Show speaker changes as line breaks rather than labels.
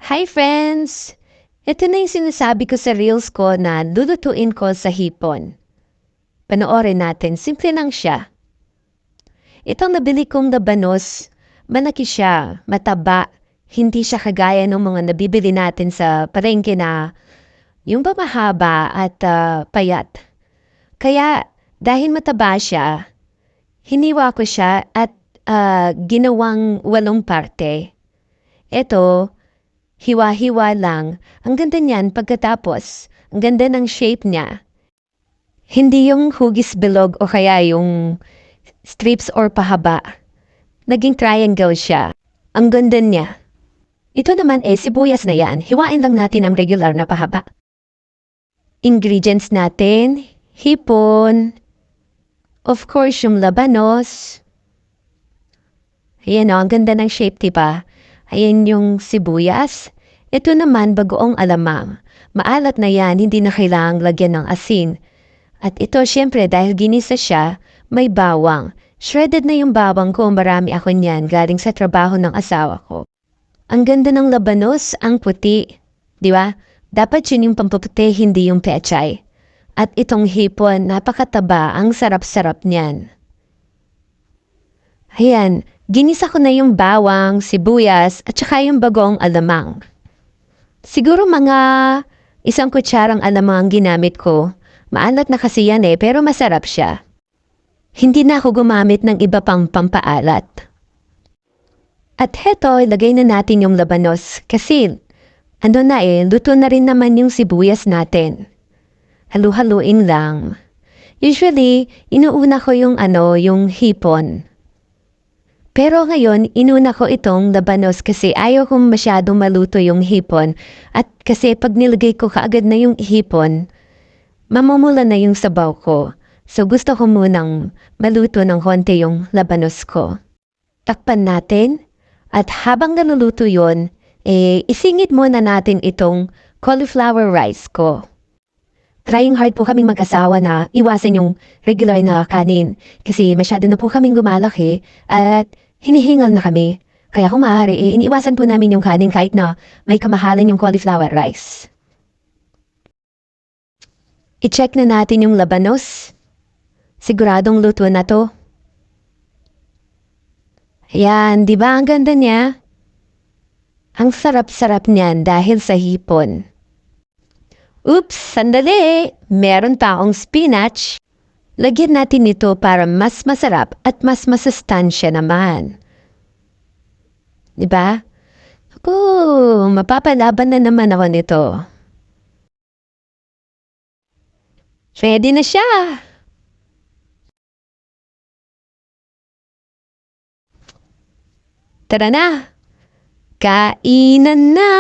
Hi friends! Ito na yung sinasabi ko sa reels ko na lulutuin ko sa hipon. Panoorin natin, simple lang siya. Itong nabili kong labanos, malaki siya, mataba, hindi siya kagaya ng mga nabibili natin sa palengke na yung ba mahaba at payat. Kaya dahil mataba siya, hiniwa ko siya at ginawang 8 parte. Ito, hiwa-hiwa lang. Ang ganda niyan pagkatapos. Ang ganda ng shape niya. Hindi yung hugis bilog o kaya yung strips or pahaba. Naging triangle siya. Ang ganda niya. Ito naman sibuyas na yan. Hiwain lang natin ang regular na pahaba. Ingredients natin, hipon, of course yung labanos. Ayan o, ang ganda ng shape, diba? Ayan yung sibuyas. Ito naman bagoong alamang. Maalat na yan, hindi na kailangang lagyan ng asin. At ito syempre dahil ginisa siya, may bawang. Shredded na yung bawang ko, marami ako niyan galing sa trabaho ng asawa ko. Ang ganda ng labanos, ang puti. Di ba? Dapat yun yung pampuputi, hindi yung pechay. At itong hipon, napakataba, ang sarap-sarap niyan. Ayan, ginisa ko na yung bawang, sibuyas, at saka yung bagong alamang. Siguro mga 1 kutsarang alamang ang ginamit ko. Maalat na kasi yan pero masarap siya. Hindi na ako gumamit ng iba pang pampaalat. At heto, ilagay na natin yung labanos kasi ano na luto na rin naman yung sibuyas natin. Halu-haluin lang. Usually, inuuna ko yung hipon. Pero ngayon, inuna ko itong labanos kasi ayaw kong masyadong maluto yung hipon. At kasi pag nilagay ko kaagad na yung hipon, mamumula na yung sabaw ko. So gusto ko munang maluto ng konti yung labanos ko. Takpan natin. At habang naluluto yun, isingit muna natin itong cauliflower rice ko. Trying hard po kaming mag-asawa na iwasan yung regular na kanin kasi masyado na po kaming lumalaki at hinihingal na kami. Kaya kung maaari, iniiwasan po namin yung kanin kahit na may kamahalan yung cauliflower rice. I-check na natin yung labanos. Siguradong luto na to. Ayan, di ba ang ganda niya? Ang sarap-sarap niyan dahil sa hipon. Oops, sandali! Meron pa akong spinach. Lagyan natin ito para mas masarap at mas masustansya naman. Diba? Ako, mapapalaban na naman ako nito. Ready na siya! Tara na! Kainan na!